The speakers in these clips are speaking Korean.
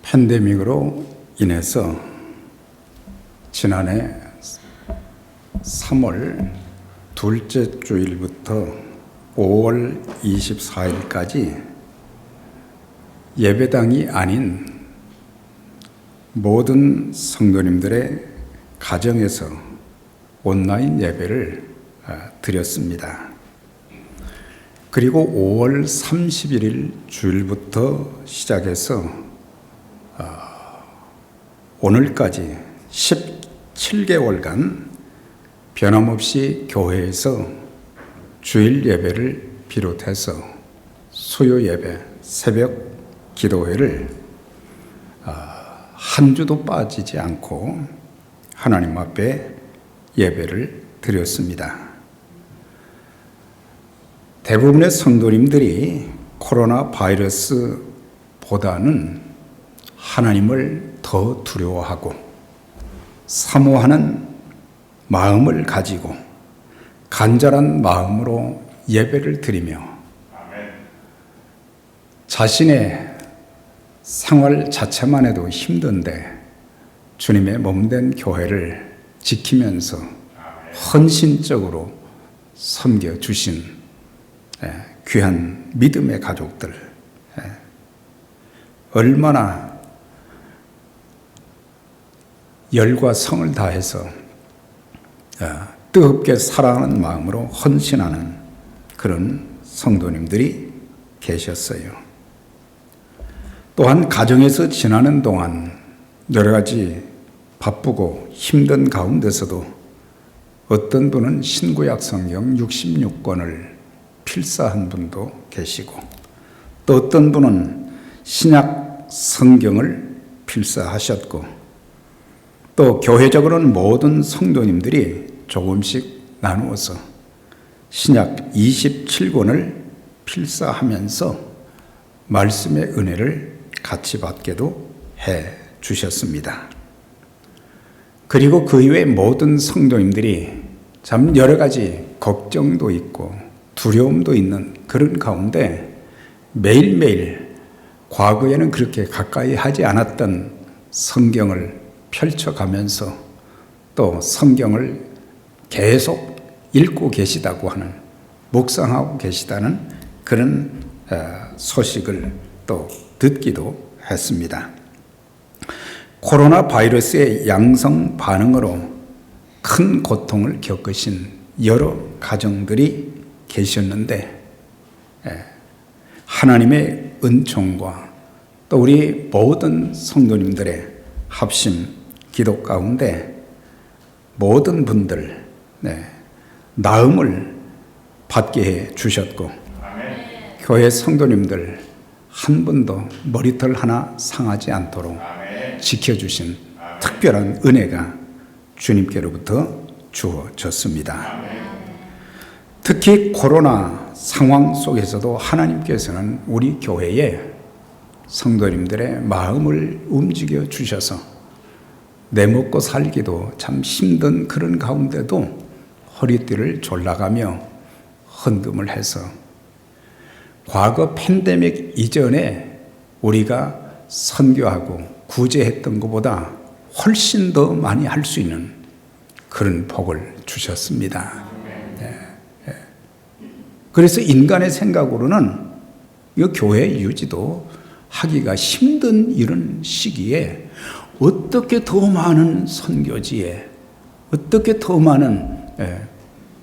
팬데믹으로 인해서 지난해 3월 둘째 주일부터 5월 24일까지 예배당이 아닌 모든 성도님들의 가정에서 온라인 예배를 드렸습니다. 그리고 5월 31일 주일부터 시작해서 오늘까지 17개월간 변함없이 교회에서 주일 예배를 비롯해서 수요 예배, 새벽 기도회를 한 주도 빠지지 않고 하나님 앞에 예배를 드렸습니다. 대부분의 성도님들이 코로나 바이러스보다는 하나님을 더 두려워하고 사모하는 마음을 가지고 간절한 마음으로 예배를 드리며 자신의 생활 자체만 해도 힘든데 주님의 몸된 교회를 지키면서 헌신적으로 섬겨주신 귀한 믿음의 가족들, 얼마나 열과 성을 다해서 뜨겁게 사랑하는 마음으로 헌신하는 그런 성도님들이 계셨어요. 또한 가정에서 지나는 동안 여러 가지 바쁘고 힘든 가운데서도 어떤 분은 신구약 성경 66권을 필사한 분도 계시고 또 어떤 분은 신약 성경을 필사하셨고 또 교회적으로는 모든 성도님들이 조금씩 나누어서 신약 27권을 필사하면서 말씀의 은혜를 같이 받게도 해 주셨습니다. 그리고 그 이외 모든 성도님들이 참 여러 가지 걱정도 있고 두려움도 있는 그런 가운데 매일매일 과거에는 그렇게 가까이 하지 않았던 성경을 펼쳐가면서 또 성경을 계속 읽고 계시다고 하는, 묵상하고 계시다는 그런 소식을 또 듣기도 했습니다. 코로나 바이러스의 양성 반응으로 큰 고통을 겪으신 여러 가정들이 계셨는데 하나님의 은총과 또 우리 모든 성도님들의 합심 기도 가운데 모든 분들 나음을 받게 해 주셨고 교회 성도님들 한 분도 머리털 하나 상하지 않도록 지켜주신 특별한 은혜가 주님께로부터 주어졌습니다. 특히 코로나 상황 속에서도 하나님께서는 우리 교회에 성도님들의 마음을 움직여 주셔서 내 먹고 살기도 참 힘든 그런 가운데도 허리띠를 졸라가며 헌금을 해서 과거 팬데믹 이전에 우리가 선교하고 구제했던 것보다 훨씬 더 많이 할 수 있는 그런 복을 주셨습니다. 그래서 인간의 생각으로는 이 교회 유지도 하기가 힘든 이런 시기에 어떻게 더 많은 선교지에 어떻게 더 많은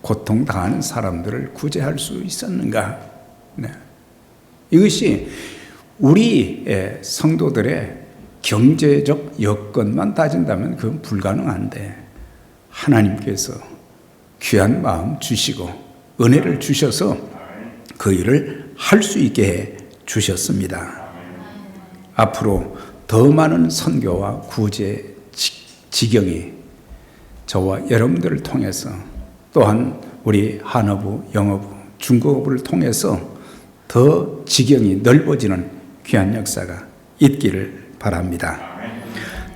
고통당하는 사람들을 구제할 수 있었는가? 이것이 우리 성도들의 경제적 여건만 따진다면 그건 불가능한데 하나님께서 귀한 마음 주시고 은혜를 주셔서 그 일을 할 수 있게 해 주셨습니다. 앞으로 더 많은 선교와 구제 지경이 저와 여러분들을 통해서 또한 우리 한어부, 영어부, 중국어부를 통해서 더 지경이 넓어지는 귀한 역사가 있기를 바랍니다.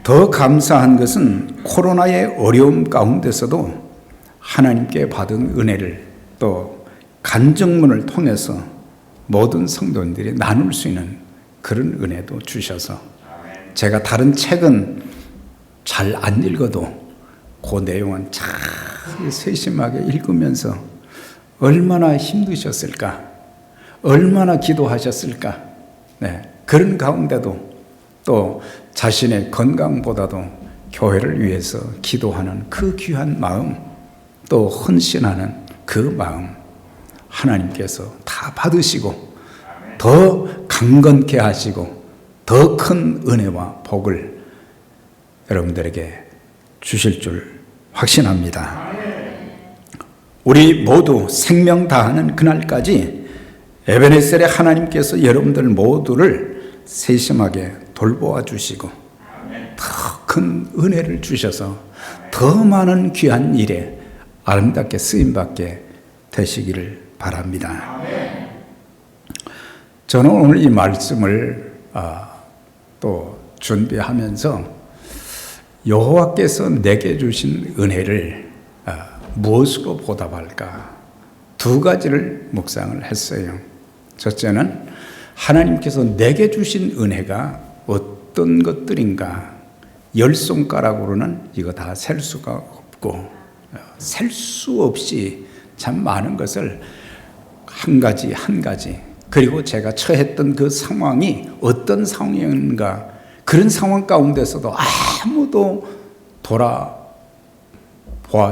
더 감사한 것은 코로나의 어려움 가운데서도 하나님께 받은 은혜를 또 간증문을 통해서 모든 성도님들이 나눌 수 있는 그런 은혜도 주셔서 제가 다른 책은 잘 안 읽어도 그 내용은 잘 세심하게 읽으면서 얼마나 힘드셨을까, 얼마나 기도하셨을까. 그런 가운데도 또 자신의 건강보다도 교회를 위해서 기도하는 그 귀한 마음, 또 헌신하는 그 마음, 하나님께서 다 받으시고 더 강건케 하시고 더 큰 은혜와 복을 여러분들에게 주실 줄 확신합니다. 우리 모두 생명 다하는 그날까지 에베네셀의 하나님께서 여러분들 모두를 세심하게 돌보아 주시고 더 큰 은혜를 주셔서 더 많은 귀한 일에 아름답게 쓰임받게 되시기를 바랍니다. 저는 오늘 이 말씀을 또 준비하면서 여호와께서 내게 주신 은혜를 무엇으로 보답할까? 두 가지를 묵상을 했어요. 첫째는 하나님께서 내게 주신 은혜가 어떤 것들인가? 10손가락으로는 이거 다 셀 수가 없고 셀 수 없이 참 많은 것을 한 가지 한 가지, 그리고 제가 처했던 그 상황이 어떤 상황인가, 그런 상황 가운데서도 아무도 돌아봐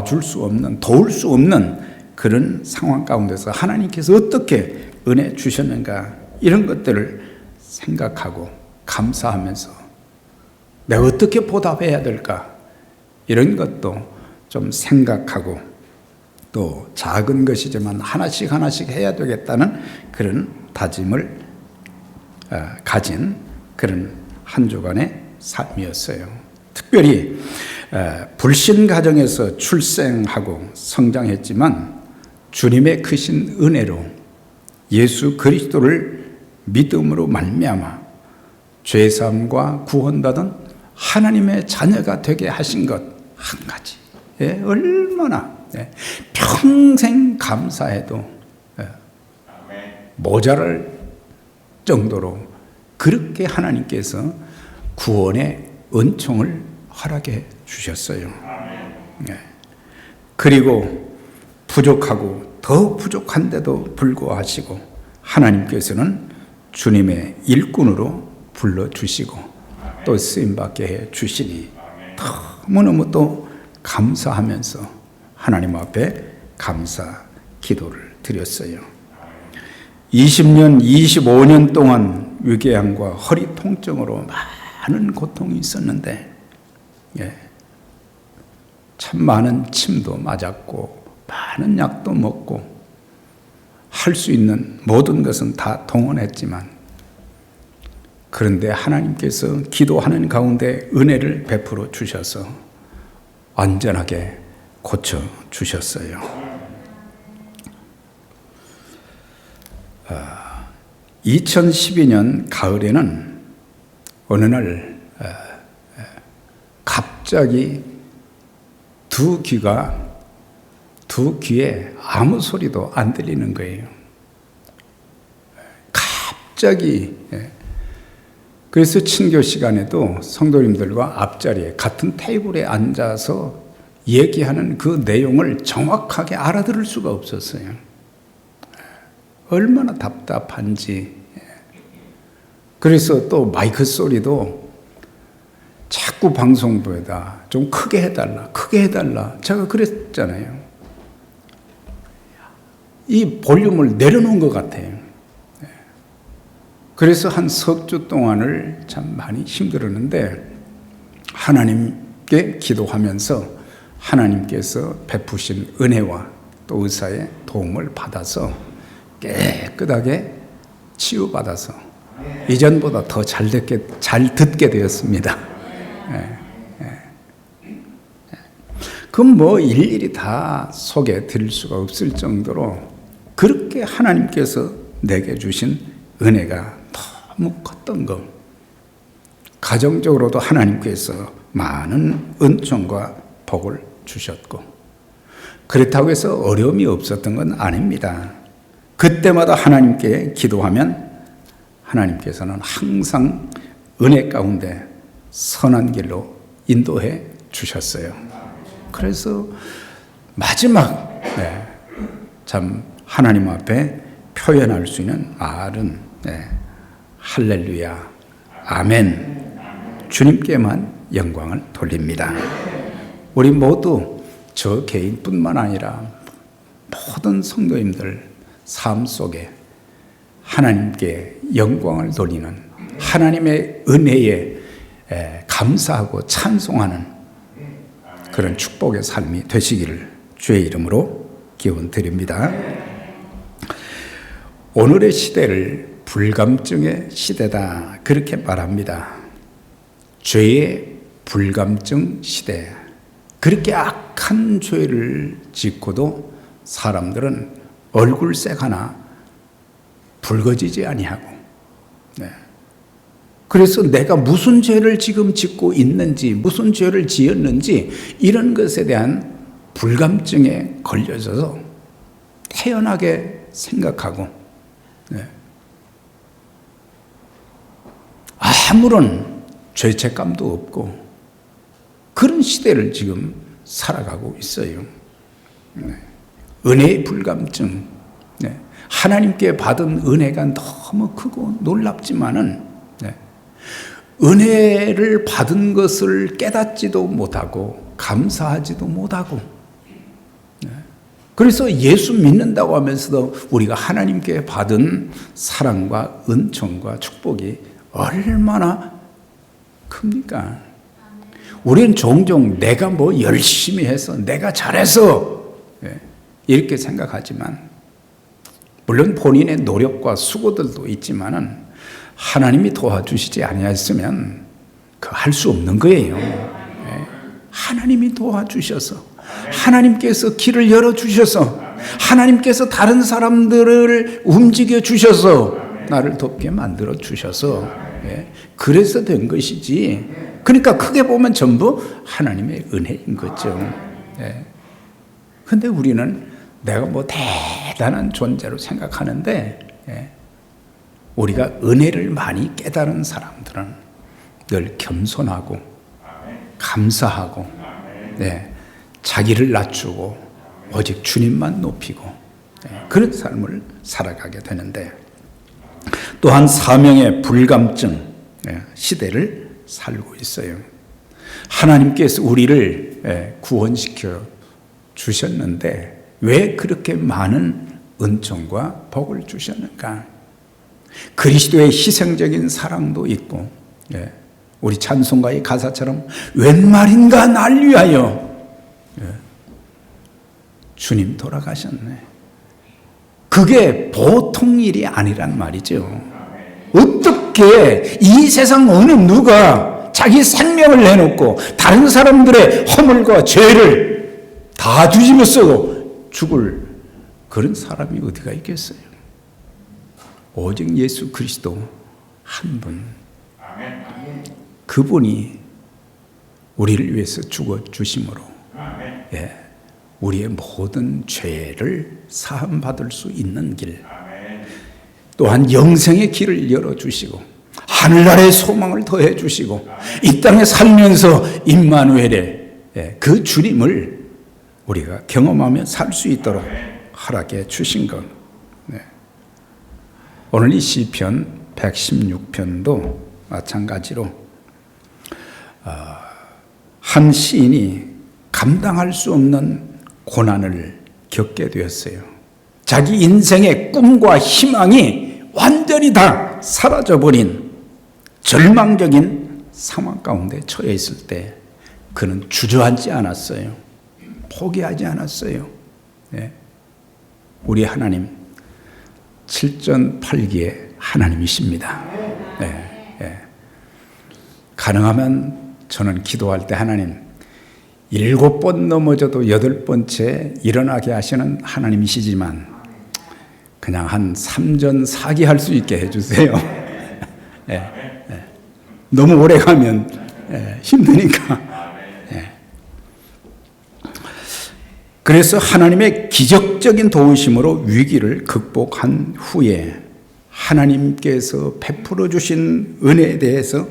줄 수 없는, 도울 수 없는 그런 상황 가운데서 하나님께서 어떻게 은혜 주셨는가, 이런 것들을 생각하고 감사하면서 내가 어떻게 보답해야 될까, 이런 것도 좀 생각하고 또 작은 것이지만 하나씩 하나씩 해야 되겠다는 그런 다짐을 가진 그런 한 주간의 삶이었어요. 특별히 불신 가정에서 출생하고 성장했지만 주님의 크신 은혜로 예수 그리스도를 믿음으로 말미암아 죄사함과 구원받은 하나님의 자녀가 되게 하신 것 한 가지, 얼마나 평생 감사해도 모자랄 정도로 그렇게 하나님께서 구원의 은총을 허락해 주셨어요. 그리고 부족하고 더 부족한데도 불구하시고 하나님께서는 주님의 일꾼으로 불러주시고 또 쓰임받게 해 주시니 너무너무 또 감사하면서 하나님 앞에 감사 기도를 드렸어요. 20년, 25년 동안 위궤양과 허리 통증으로 많은 고통이 있었는데 참 많은 침도 맞았고 많은 약도 먹고 할 수 있는 모든 것은 다 동원했지만, 그런데 하나님께서 기도하는 가운데 은혜를 베풀어 주셔서 완전하게 고쳐 주셨어요. 2012년 가을에는 어느 날 갑자기 두 귀에 아무 소리도 안 들리는 거예요. 갑자기. 그래서 친교 시간에도 성도님들과 앞자리에 같은 테이블에 앉아서 얘기하는 그 내용을 정확하게 알아들을 수가 없었어요. 얼마나 답답한지. 그래서 또 마이크 소리도 자꾸 방송부에다 좀 크게 해달라, 크게 해달라. 제가 그랬잖아요. 이 볼륨을 내려놓은 것 같아요. 그래서 한 석 주 동안을 참 많이 힘들었는데 하나님께 기도하면서 하나님께서 베푸신 은혜와 또 의사의 도움을 받아서 깨끗하게 치유받아서 이전보다 더 잘 듣게 되었습니다. 그건 뭐 일일이 다 소개해 드릴 수가 없을 정도로 그렇게 하나님께서 내게 주신 은혜가 너무 컸던 것. 가정적으로도 하나님께서 많은 은총과 복을 주셨고, 그렇다고 해서 어려움이 없었던 건 아닙니다. 그때마다 하나님께 기도하면 하나님께서는 항상 은혜 가운데 선한 길로 인도해 주셨어요. 그래서 마지막 참 하나님 앞에 표현할 수 있는 말은 할렐루야, 아멘, 주님께만 영광을 돌립니다. 우리 모두 저 개인뿐만 아니라 모든 성도님들 삶 속에 하나님께 영광을 돌리는 하나님의 은혜에 감사하고 찬송하는 그런 축복의 삶이 되시기를 주의 이름으로 기원 드립니다. 오늘의 시대를 불감증의 시대다 그렇게 말합니다. 죄의 불감증 시대. 그렇게 악한 죄를 짓고도 사람들은 얼굴색 하나 붉어지지 아니하고, 그래서 내가 무슨 죄를 지금 짓고 있는지, 무슨 죄를 지었는지 이런 것에 대한 불감증에 걸려져서 태연하게 생각하고 아무런 죄책감도 없고 그런 시대를 지금 살아가고 있어요. 은혜의 불감증. 하나님께 받은 은혜가 너무 크고 놀랍지만은 은혜를 받은 것을 깨닫지도 못하고 감사하지도 못하고, 그래서 예수 믿는다고 하면서도 우리가 하나님께 받은 사랑과 은총과 축복이 얼마나 큽니까? 우리는 종종 내가 뭐 열심히 해서 내가 잘해서 이렇게 생각하지만, 물론 본인의 노력과 수고들도 있지만은 하나님이 도와주시지 아니했으면 그 할 수 없는 거예요. 하나님이 도와주셔서, 하나님께서 길을 열어주셔서, 하나님께서 다른 사람들을 움직여 주셔서 나를 돕게 만들어 주셔서 그래서 된 것이지. 그러니까 크게 보면 전부 하나님의 은혜인 거죠. 그런데 우리는 내가 뭐 대단한 존재로 생각하는데, 우리가 은혜를 많이 깨달은 사람들은 늘 겸손하고 감사하고 자기를 낮추고 오직 주님만 높이고 그런 삶을 살아가게 되는데, 또한 사명의 불감증 시대를 살고 있어요. 하나님께서 우리를 구원시켜 주셨는데 왜 그렇게 많은 은총과 복을 주셨는가? 그리스도의 희생적인 사랑도 있고, 우리 찬송가의 가사처럼 웬 말인가 날 위하여 주님 돌아가셨네. 그게 보통 일이 아니란 말이죠. 어떻게 이 세상 어느 누가 자기 생명을 내놓고 다른 사람들의 허물과 죄를 다 뒤집어 쓰고 죽을 그런 사람이 어디가 있겠어요? 오직 예수 그리스도 한 분, 그분이 우리를 위해서 죽어 주심으로 우리의 모든 죄를 사함받을 수 있는 길, 또한 영생의 길을 열어주시고 하늘나라의 소망을 더해 주시고 이 땅에 살면서 임마누엘의 그 주님을 우리가 경험하며 살 수 있도록 허락해 주신 것. 오늘 이 시편 116편도 마찬가지로 한 시인이 감당할 수 없는 고난을 겪게 되었어요. 자기 인생의 꿈과 희망이 완전히 다 사라져버린 절망적인 상황 가운데 처해 있을 때 그는 주저앉지 않았어요. 포기하지 않았어요. 우리 하나님 7전 8기의 하나님이십니다. 가능하면 저는 기도할 때 하나님 7번 넘어져도 8번째 일어나게 하시는 하나님이시지만 그냥 한 3전 4기 할 수 있게 해주세요. 너무 오래 가면 힘드니까. 그래서 하나님의 기적적인 도우심으로 위기를 극복한 후에 하나님께서 베풀어 주신 은혜에 대해서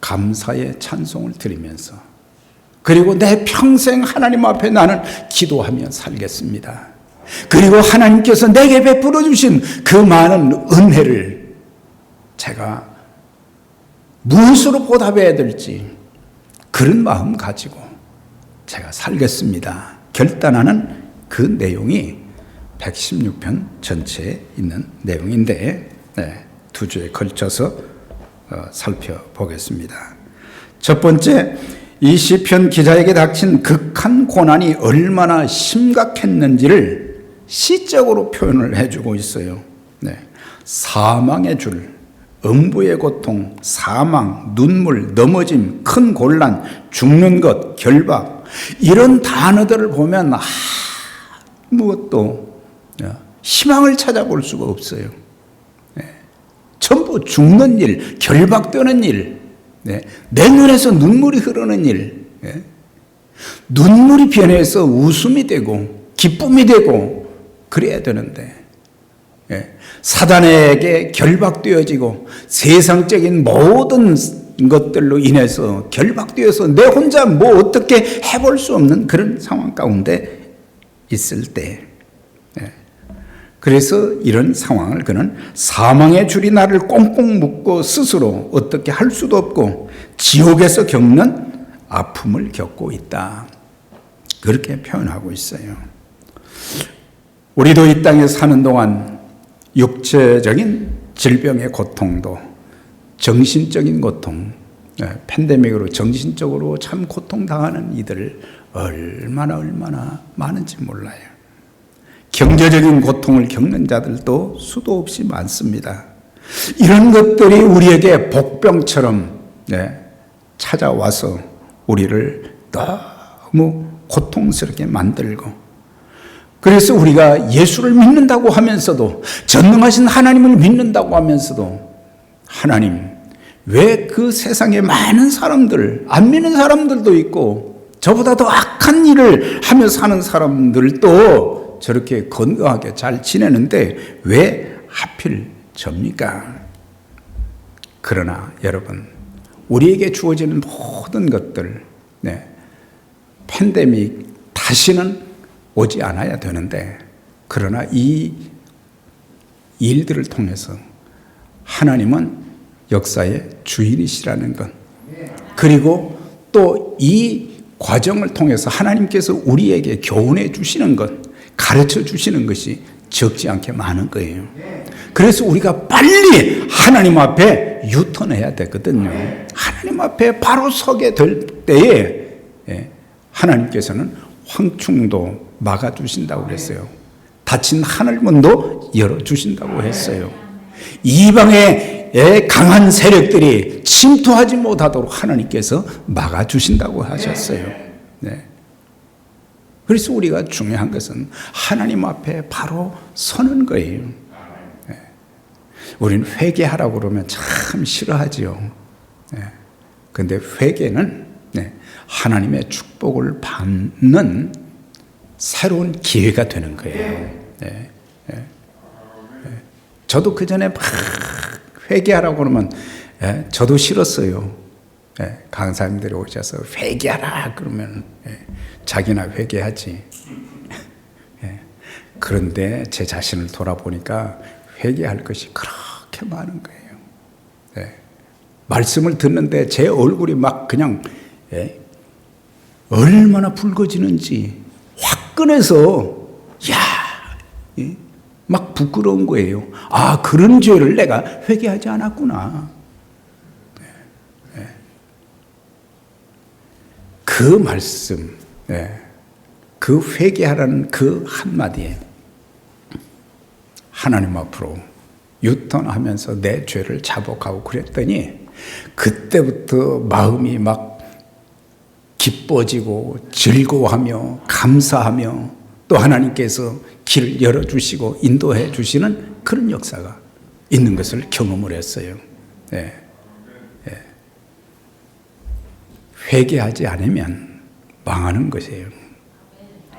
감사의 찬송을 드리면서, 그리고 내 평생 하나님 앞에 나는 기도하며 살겠습니다. 그리고 하나님께서 내게 베풀어 주신 그 많은 은혜를 제가 무엇으로 보답해야 될지 그런 마음 가지고 제가 살겠습니다 결단하는 그 내용이 116편 전체에 있는 내용인데, 두 주에 걸쳐서 살펴보겠습니다. 첫 번째, 이 시편 기자에게 닥친 극한 고난이 얼마나 심각했는지를 시적으로 표현을 해주고 있어요. 사망의 줄, 음부의 고통, 사망, 눈물, 넘어짐, 큰 곤란, 죽는 것, 결박, 이런 단어들을 보면 아무것도 희망을 찾아볼 수가 없어요. 전부 죽는 일, 결박되는 일, 내 눈에서 눈물이 흐르는 일, 눈물이 변해서 웃음이 되고 기쁨이 되고 그래야 되는데, 사단에게 결박되어지고 세상적인 모든 것들로 인해서 결박되어서 내 혼자 뭐 어떻게 해볼 수 없는 그런 상황 가운데 있을 때, 그래서 이런 상황을 그는 사망의 줄이 나를 꽁꽁 묶고 스스로 어떻게 할 수도 없고 지옥에서 겪는 아픔을 겪고 있다, 그렇게 표현하고 있어요. 우리도 이 땅에 사는 동안 육체적인 질병의 고통도, 정신적인 고통, 팬데믹으로 정신적으로 참 고통당하는 이들 얼마나 많은지 몰라요. 경제적인 고통을 겪는 자들도 수도 없이 많습니다. 이런 것들이 우리에게 복병처럼 찾아와서 우리를 너무 고통스럽게 만들고, 그래서 우리가 예수를 믿는다고 하면서도, 전능하신 하나님을 믿는다고 하면서도, 하나님 왜 그 세상에 많은 사람들, 안 믿는 사람들도 있고 저보다 더 악한 일을 하며 사는 사람들도 저렇게 건강하게 잘 지내는데 왜 하필 접니까? 그러나 여러분, 우리에게 주어지는 모든 것들, 팬데믹 다시는 오지 않아야 되는데, 그러나 이 일들을 통해서 하나님은 역사의 주인이시라는 것, 그리고 또 이 과정을 통해서 하나님께서 우리에게 교훈해 주시는 것, 가르쳐 주시는 것이 적지 않게 많은 거예요. 그래서 우리가 빨리 하나님 앞에 유턴해야 되거든요. 하나님 앞에 바로 서게 될 때에 하나님께서는 황충도 막아주신다고 그랬어요. 닫힌 하늘문도 열어주신다고 했어요. 이방의 강한 세력들이 침투하지 못하도록 하나님께서 막아주신다고 하셨어요. 그래서 우리가 중요한 것은 하나님 앞에 바로 서는 거예요. 우리는 회개하라고 그러면 참 싫어하죠. 그런데 회개는 하나님의 축복을 받는 새로운 기회가 되는 거예요. 저도 그 전에 막 회개하라고 그러면 저도 싫었어요. 강사님들이 오셔서 회개하라 그러면 자기나 회개하지. 그런데 제 자신을 돌아보니까 회개할 것이 그렇게 많은 거예요. 말씀을 듣는데 제 얼굴이 막 그냥 얼마나 붉어지는지 화끈해서 막 부끄러운 거예요. 아, 그런 죄를 내가 회개하지 않았구나. 그 말씀, 그 회개하라는 그 한마디에 하나님 앞으로 유턴하면서 내 죄를 자복하고 그랬더니 그때부터 마음이 막 기뻐지고 즐거워하며 감사하며 또 하나님께서 길을 열어주시고 인도해 주시는 그런 역사가 있는 것을 경험을 했어요. 회개하지 않으면 망하는 것이에요.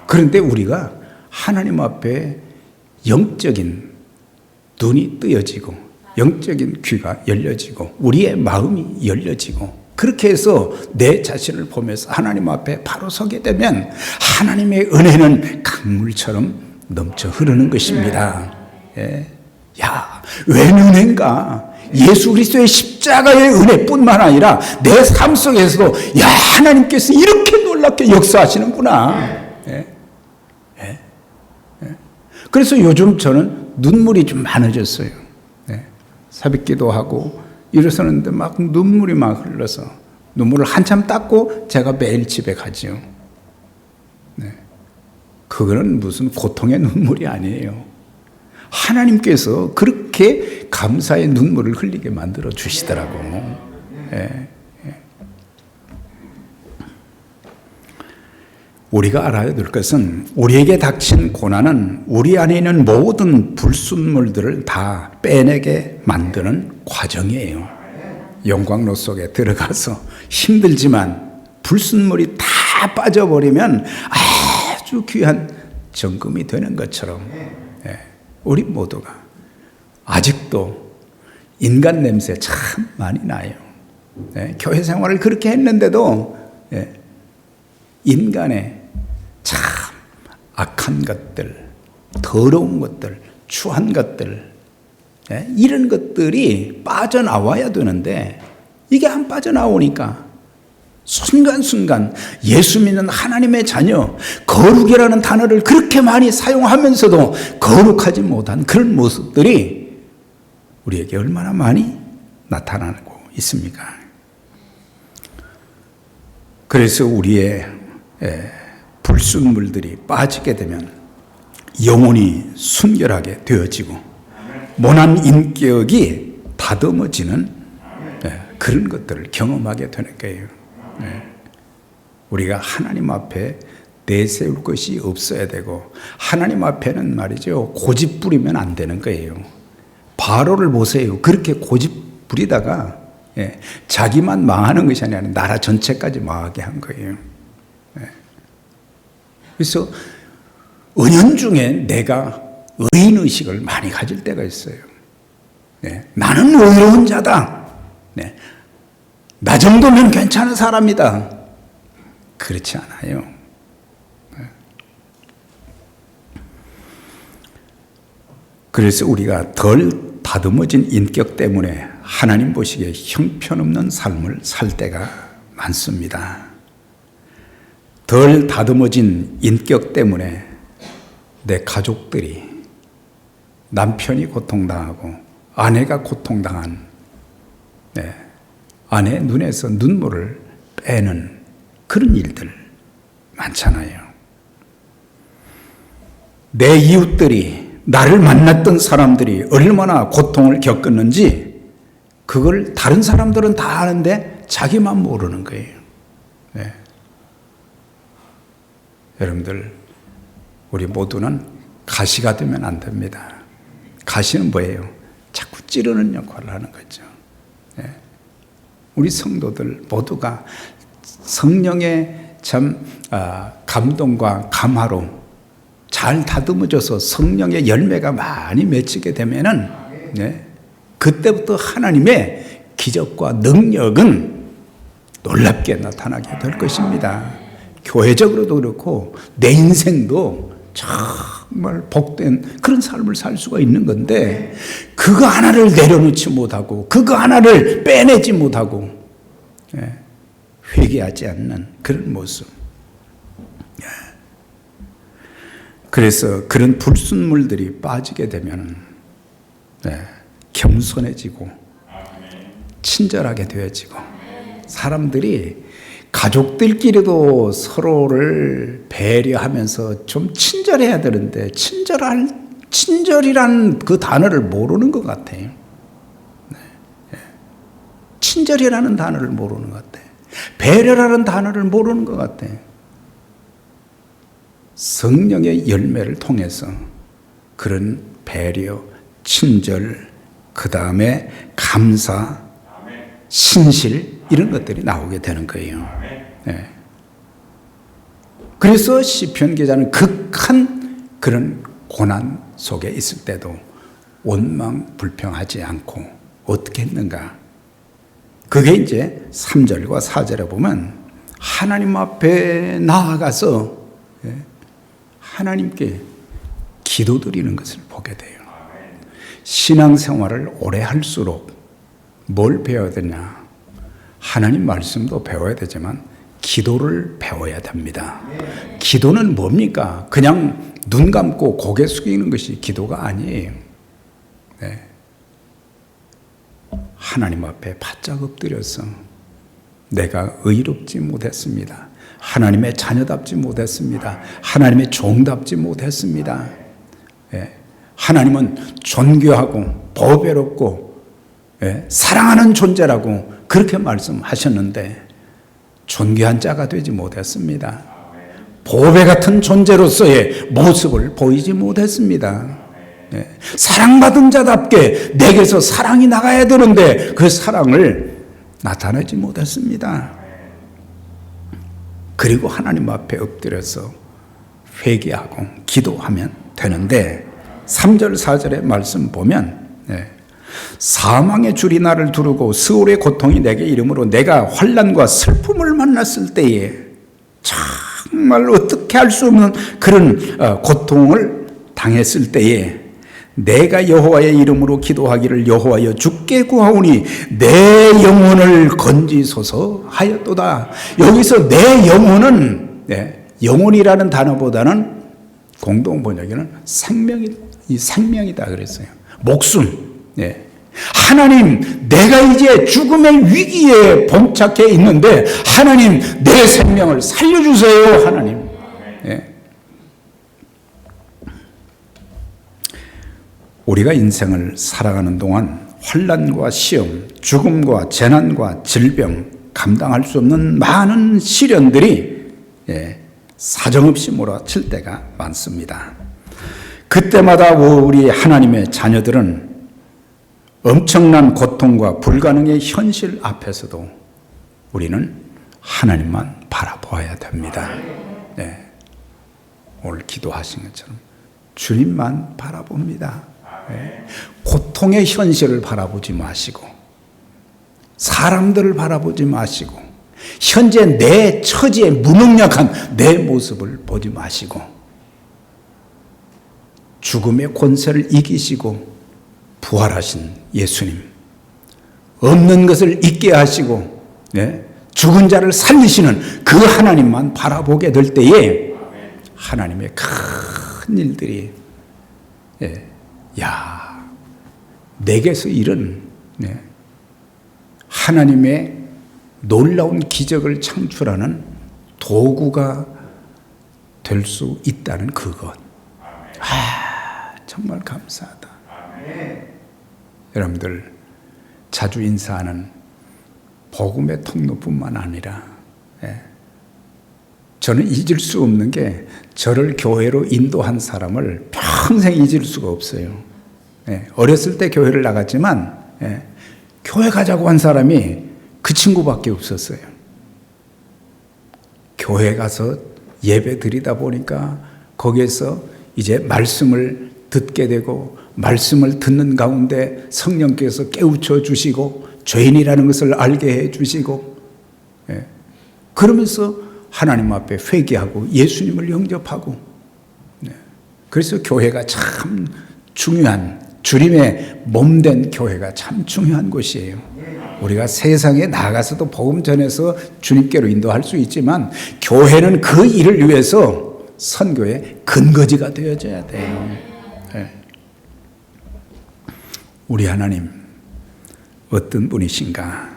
그런데 우리가 하나님 앞에 영적인 눈이 뜨여지고 영적인 귀가 열려지고 우리의 마음이 열려지고 그렇게 해서 내 자신을 보면서 하나님 앞에 바로 서게 되면 하나님의 은혜는 강물처럼 넘쳐 흐르는 것입니다. 예. 야, 웬 은혜인가? 예수 그리스도의 십자가의 은혜뿐만 아니라 내 삶 속에서도 야, 하나님께서 이렇게 놀랍게 역사하시는구나. 예. 예. 예. 그래서 요즘 저는 눈물이 좀 많아졌어요. 예. 새벽기도 하고 일어서는데 막 눈물이 막 흘러서 눈물을 한참 닦고 제가 매일 집에 가지요. 네. 그거는 무슨 고통의 눈물이 아니에요. 하나님께서 그렇게 감사의 눈물을 흘리게 만들어 주시더라고. 예. 예. 우리가 알아야 될 것은 우리에게 닥친 고난은 우리 안에 있는 모든 불순물들을 다 빼내게 만드는 과정이에요. 영광로 속에 들어가서 힘들지만 불순물이 다 빠져버리면 아주 귀한 정금이 되는 것처럼 우리 모두가 아직도 인간 냄새 참 많이 나요. 교회 생활을 그렇게 했는데도 인간의 참 악한 것들, 더러운 것들, 추한 것들, 이런 것들이 빠져나와야 되는데 이게 안 빠져나오니까 순간순간 예수 믿는 하나님의 자녀, 거룩이라는 단어를 그렇게 많이 사용하면서도 거룩하지 못한 그런 모습들이 우리에게 얼마나 많이 나타나고 있습니까? 그래서 우리의 불순물들이 빠지게 되면 영혼이 순결하게 되어지고 모난 인격이 다듬어지는 그런 것들을 경험하게 되는 거예요. 우리가 하나님 앞에 내세울 것이 없어야 되고 하나님 앞에는 말이죠, 고집 부리면 안 되는 거예요. 바로를 보세요. 그렇게 고집 부리다가 자기만 망하는 것이 아니라 나라 전체까지 망하게 한 거예요. 그래서 은연중에 내가 의인의식을 많이 가질 때가 있어요. 나는 의로운 자다. 나 정도면 괜찮은 사람이다. 그렇지 않아요. 그래서 우리가 덜 다듬어진 인격 때문에 하나님 보시기에 형편없는 삶을 살 때가 많습니다. 덜 다듬어진 인격 때문에 내 가족들이, 남편이 고통당하고 아내가 고통당한, 아내 눈에서 눈물을 빼는 그런 일들 많잖아요. 내 이웃들이, 나를 만났던 사람들이 얼마나 고통을 겪었는지 그걸 다른 사람들은 다 아는데 자기만 모르는 거예요. 여러분들, 우리 모두는 가시가 되면 안 됩니다. 가시는 뭐예요? 자꾸 찌르는 역할을 하는 거죠. 우리 성도들 모두가 성령의 참 감동과 감화로 잘 다듬어져서 성령의 열매가 많이 맺히게 되면은 그때부터 하나님의 기적과 능력은 놀랍게 나타나게 될 것입니다. 교회적으로도 그렇고 내 인생도 정말 복된 그런 삶을 살 수가 있는 건데 그거 하나를 내려놓지 못하고 그거 하나를 빼내지 못하고 회개하지 않는 그런 모습. 그래서 그런 불순물들이 빠지게 되면 겸손해지고 친절하게 되어지고 사람들이 가족들끼리도 서로를 배려하면서 좀 친절해야 되는데 친절이란 그 단어를 모르는 것 같아요. 친절이라는 단어를 모르는 것 같아요. 배려라는 단어를 모르는 것 같아요. 성령의 열매를 통해서 그런 배려, 친절, 그 다음에 감사, 신실 이런 것들이 나오게 되는 거예요. 그래서 시편 기자는 극한 그런 고난 속에 있을 때도 원망 불평하지 않고 어떻게 했는가? 그게 이제 3절과 4절에 보면 하나님 앞에 나아가서 하나님께 기도드리는 것을 보게 돼요. 신앙생활을 오래 할수록 뭘 배워야 되냐? 하나님 말씀도 배워야 되지만 기도를 배워야 됩니다. 기도는 뭡니까? 그냥 눈 감고 고개 숙이는 것이 기도가 아니에요. 하나님 앞에 바짝 엎드려서 내가 의롭지 못했습니다. 하나님의 자녀답지 못했습니다. 하나님의 종답지 못했습니다. 하나님은 존귀하고 보배롭고 사랑하는 존재라고 그렇게 말씀하셨는데 존귀한 자가 되지 못했습니다. 보배 같은 존재로서의 모습을 보이지 못했습니다. 사랑받은 자답게 내게서 사랑이 나가야 되는데 그 사랑을 나타내지 못했습니다. 그리고 하나님 앞에 엎드려서 회개하고 기도하면 되는데 3절 4절의 말씀 보면 사망의 줄이 나를 두르고 스올의 고통이 내게 이름으로 내가 환난과 슬픔을 만났을 때에 정말 어떻게 할 수 없는 그런 고통을 당했을 때에 내가 여호와의 이름으로 기도하기를 여호와여 주께 구하오니 내 영혼을 건지소서 하였도다. 여기서 내 영혼은 영혼이라는 단어보다는 공동 번역에는 생명이다 그랬어요. 목숨. 하나님, 내가 이제 죽음의 위기에 봉착해 있는데 하나님 내 생명을 살려주세요. 하나님. 우리가 인생을 살아가는 동안 환난과 시험, 죽음과 재난과 질병, 감당할 수 없는 많은 시련들이 사정없이 몰아칠 때가 많습니다. 그때마다 우리 하나님의 자녀들은 엄청난 고통과 불가능의 현실 앞에서도 우리는 하나님만 바라보아야 됩니다. 오늘 기도하신 것처럼 주님만 바라봅니다. 고통의 현실을 바라보지 마시고 사람들을 바라보지 마시고 현재 내 처지에 무능력한 내 모습을 보지 마시고 죽음의 권세를 이기시고 부활하신 예수님, 없는 것을 있게 하시고 죽은 자를 살리시는 그 하나님만 바라보게 될 때에 하나님의 큰 일들이 내게서 이런 하나님의 놀라운 기적을 창출하는 도구가 될 수 있다는 그것. 정말 감사하다. 여러분들 자주 인사하는 복음의 통로뿐만 아니라 저는 잊을 수 없는 게 저를 교회로 인도한 사람을 평생 잊을 수가 없어요. 어렸을 때 교회를 나갔지만 교회 가자고 한 사람이 그 친구밖에 없었어요. 교회 가서 예배 드리다 보니까 거기에서 이제 말씀을 듣게 되고 말씀을 듣는 가운데 성령께서 깨우쳐 주시고 죄인이라는 것을 알게 해 주시고 그러면서 하나님 앞에 회개하고 예수님을 영접하고 그래서 교회가 참 중요한 주님의 몸된 교회가 참 중요한 곳이에요. 우리가 세상에 나가서도 복음 전해서 주님께로 인도할 수 있지만 교회는 그 일을 위해서 선교의 근거지가 되어져야 돼요. 우리 하나님 어떤 분이신가?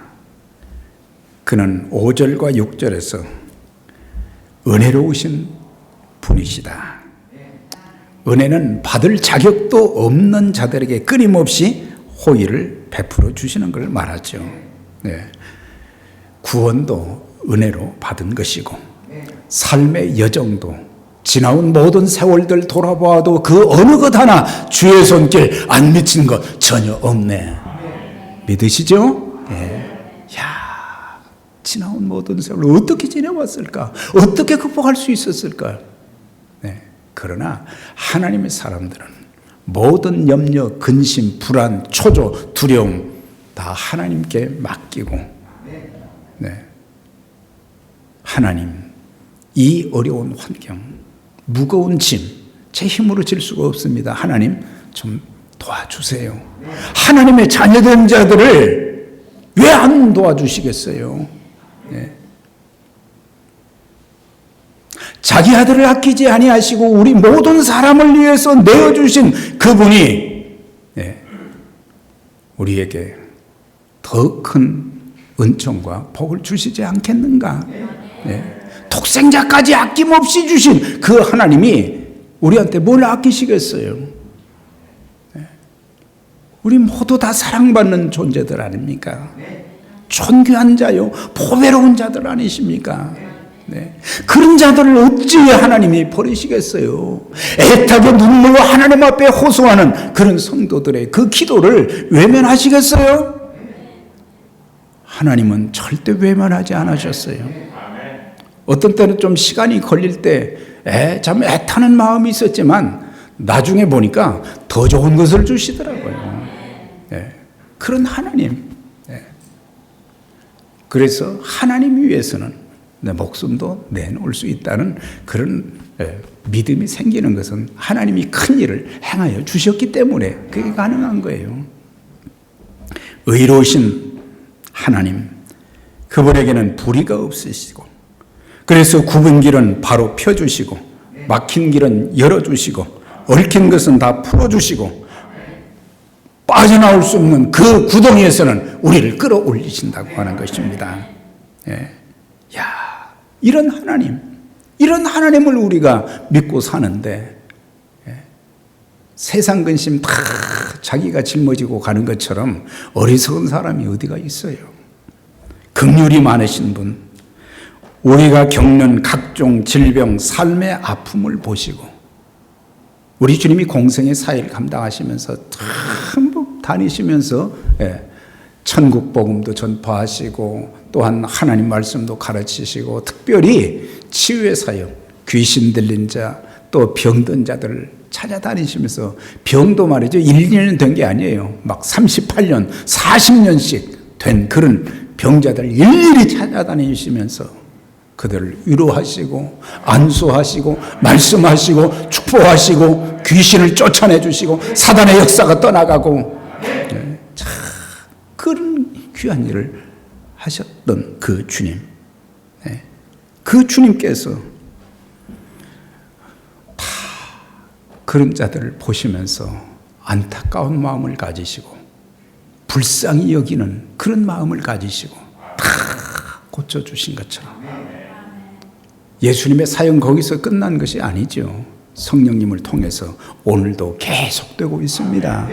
그는 5절과 6절에서 은혜로우신 분이시다. 은혜는 받을 자격도 없는 자들에게 끊임없이 호의를 베풀어 주시는 걸 말하죠. 구원도 은혜로 받은 것이고 삶의 여정도 지나온 모든 세월들 돌아보아도 그 어느 것 하나 주의 손길 안 미친 것 전혀 없네. 믿으시죠? 지나온 모든 세월을 어떻게 지내왔을까? 어떻게 극복할 수 있었을까? 그러나 하나님의 사람들은 모든 염려, 근심, 불안, 초조, 두려움 다 하나님께 맡기고 네. 하나님, 이 어려운 환경, 무거운 짐, 제 힘으로 질 수가 없습니다. 하나님 좀 도와주세요. 하나님의 자녀된 자들을 왜 안 도와주시겠어요? 네. 자기 아들을 아끼지 아니하시고 우리 모든 사람을 위해서 내어주신 그분이 네. 우리에게 더 큰 은총과 복을 주시지 않겠는가? 네. 독생자까지 아낌없이 주신 그 하나님이 우리한테 뭘 아끼시겠어요? 네. 우리 모두 다 사랑받는 존재들 아닙니까? 존귀한 자요, 보배로운 자들 아니십니까? 네. 그런 자들을 어찌 하나님이 버리시겠어요? 애타게 눈물로 하나님 앞에 호소하는 그런 성도들의 그 기도를 외면하시겠어요? 하나님은 절대 외면하지 않으셨어요. 어떤 때는 좀 시간이 걸릴 때 참 애타는 마음이 있었지만 나중에 보니까 더 좋은 것을 주시더라고요. 네. 그런 하나님. 네. 그래서 하나님 위해서는 내 목숨도 내놓을 수 있다는 그런 믿음이 생기는 것은 하나님이 큰 일을 행하여 주셨기 때문에 그게 가능한 거예요. 의로우신 하나님, 그분에게는 불의가 없으시고 그래서 굽은 길은 바로 펴주시고 막힌 길은 열어주시고 얽힌 것은 다 풀어주시고 빠져나올 수 없는 그 구덩이에서는 우리를 끌어올리신다고 하는 것입니다. 예. 야, 이런 하나님을 우리가 믿고 사는데 세상 근심 다 자기가 짊어지고 가는 것처럼 어리석은 사람이 어디가 있어요? 긍휼이 많으신 분, 우리가 겪는 각종 질병, 삶의 아픔을 보시고 우리 주님이 공생의 사회를 감당하시면서 전부 다니시면서 천국 복음도 전파하시고 또한 하나님 말씀도 가르치시고 특별히 치유의 사역, 귀신 들린 자, 또 병든 자들을 찾아다니시면서 병도 말이죠. 1, 2년 된 게 아니에요. 막 38년, 40년씩 된 그런 병자들을 일일이 찾아다니시면서 그들을 위로하시고 안수하시고 말씀하시고 축복하시고 귀신을 쫓아내주시고 사단의 역사가 떠나가고 참 그런 귀한 일을 하셨던 그 주님, 그 주님께서 다 그런 자들을 보시면서 안타까운 마음을 가지시고 불쌍히 여기는 그런 마음을 가지시고 다 고쳐주신 것처럼 예수님의 사역 거기서 끝난 것이 아니죠. 성령님을 통해서 오늘도 계속되고 있습니다.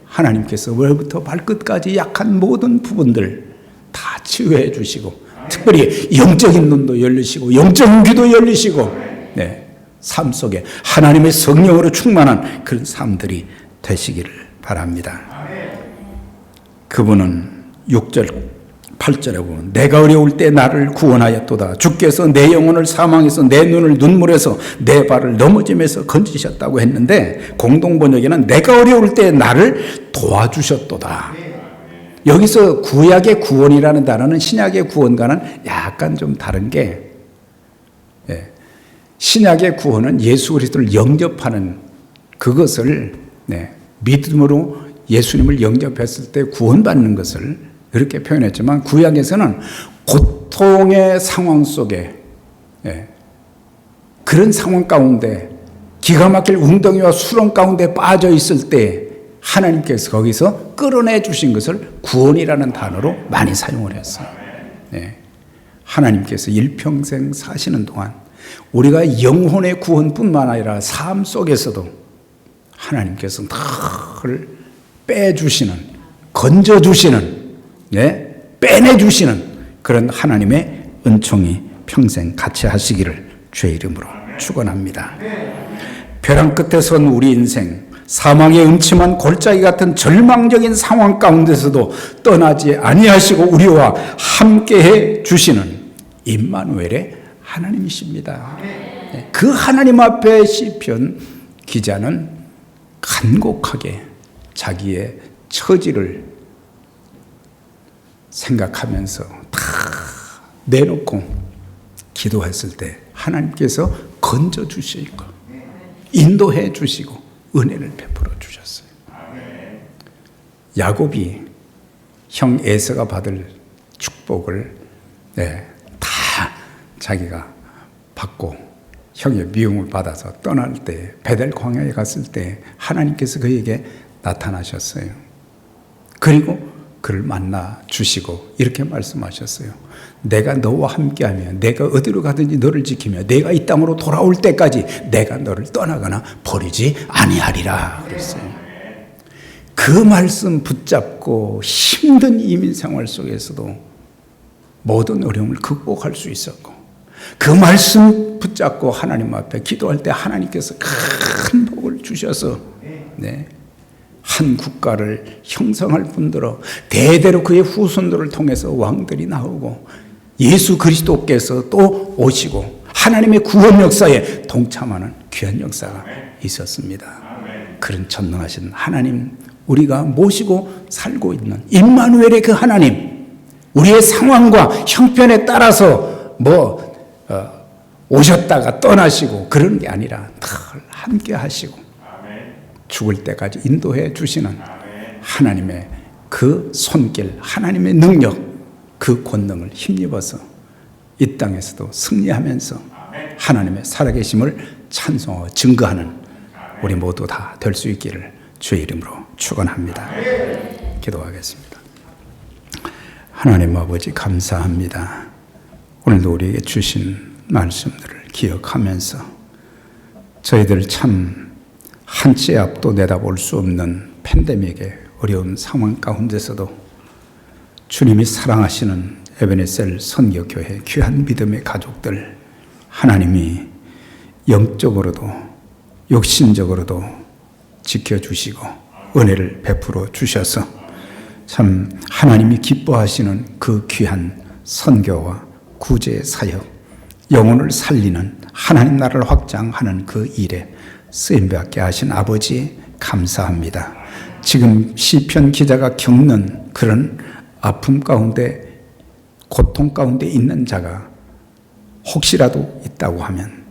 하나님께서 머리부터 발끝까지 약한 모든 부분들 다 치유해 주시고 특별히 영적인 눈도 열리시고 영적인 귀도 열리시고 삶 속에 하나님의 성령으로 충만한 그런 삶들이 되시기를 바랍니다. 그분은 6절 8절에 보면 내가 어려울 때 나를 구원하였도다. 주께서 내 영혼을 사망에서 내 눈을 눈물에서 내 발을 넘어짐에서 건지셨다고 했는데 공동번역에는 내가 어려울 때 나를 도와주셨도다. 여기서 구약의 구원이라는 단어는 신약의 구원과는 약간 좀 다른 게 신약의 구원은 예수 그리스도를 영접하는 그것을 믿음으로 예수님을 영접했을 때 구원받는 것을 그렇게 표현했지만 구약에서는 고통의 상황 속에 그런 상황 가운데 기가 막힐 웅덩이와 수렁 가운데 빠져 있을 때 하나님께서 거기서 끌어내 주신 것을 구원이라는 단어로 많이 사용을 했어요. 하나님께서 일평생 사시는 동안 우리가 영혼의 구원뿐만 아니라 삶 속에서도 하나님께서 나를 빼주시는, 건져주시는, 빼내주시는 그런 하나님의 은총이 평생 같이 하시기를 주의 이름으로 축원합니다. 벼랑 끝에 선 우리 인생, 사망의 음침한 골짜기 같은 절망적인 상황 가운데서도 떠나지 아니하시고 우리와 함께해 주시는 임마누엘의 하나님이십니다. 그 하나님 앞에 시편 기자는 간곡하게 자기의 처지를 생각하면서 다 내놓고 기도했을 때 하나님께서 건져 주시고 인도해 주시고 은혜를 베풀어 주셨어요. 야곱이 형 에서가 받을 축복을 다 자기가 받고 형의 미움을 받아서 떠날 때 베델 광야에 갔을 때 하나님께서 그에게 나타나셨어요. 그리고 그를 만나 주시고 이렇게 말씀하셨어요. 내가 너와 함께하며 내가 어디로 가든지 너를 지키며 내가 이 땅으로 돌아올 때까지 내가 너를 떠나거나 버리지 아니하리라 그랬어요. 그 말씀 붙잡고 힘든 이민 생활 속에서도 모든 어려움을 극복할 수 있었고, 그 말씀 붙잡고 하나님 앞에 기도할 때 하나님께서 큰 복을 주셔서 한 국가를 형성할 뿐더러 대대로 그의 후손들을 통해서 왕들이 나오고 예수 그리스도께서 또 오시고 하나님의 구원 역사에 동참하는 귀한 역사가 있었습니다. 그런 전능하신 하나님, 우리가 모시고 살고 있는 임마누엘의 그 하나님, 우리의 상황과 형편에 따라서 오셨다가 떠나시고 그런 게 아니라 늘 함께 하시고 죽을 때까지 인도해 주시는 하나님의 그 손길, 하나님의 능력, 그 권능을 힘입어서 이 땅에서도 승리하면서 하나님의 살아계심을 찬송하고 증거하는 우리 모두 다 될 수 있기를 주의 이름으로 축원합니다. 기도하겠습니다. 하나님 아버지 감사합니다. 오늘도 우리에게 주신 말씀들을 기억하면서 저희들 참 한치 앞도 내다볼 수 없는 팬데믹의 어려운 상황 가운데서도 주님이 사랑하시는 에베네셀 선교교회 귀한 믿음의 가족들, 하나님이 영적으로도 육신적으로도 지켜주시고 은혜를 베풀어 주셔서 참 하나님이 기뻐하시는 그 귀한 선교와 구제 사역, 영혼을 살리는 하나님 나라를 확장하는 그 일에 쓰임받게 하신 아버지 감사합니다. 지금 시편 기자가 겪는 그런 아픔 가운데, 고통 가운데 있는 자가 혹시라도 있다고 하면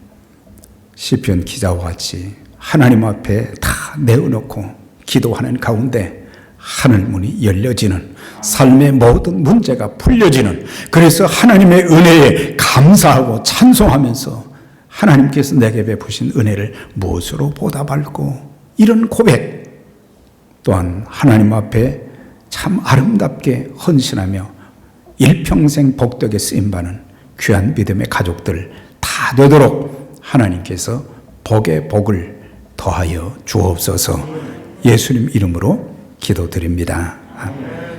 시편 기자와 같이 하나님 앞에 다 내어놓고 기도하는 가운데 하늘 문이 열려지는, 삶의 모든 문제가 풀려지는, 그래서 하나님의 은혜에 감사하고 찬송하면서 하나님께서 내게 베푸신 은혜를 무엇으로 보답할고, 이런 고백 또한 하나님 앞에 참 아름답게 헌신하며 일평생 복되게 쓰임받는 귀한 믿음의 가족들 다 되도록 하나님께서 복의 복을 더하여 주옵소서. 예수님 이름으로 기도드립니다. 아멘.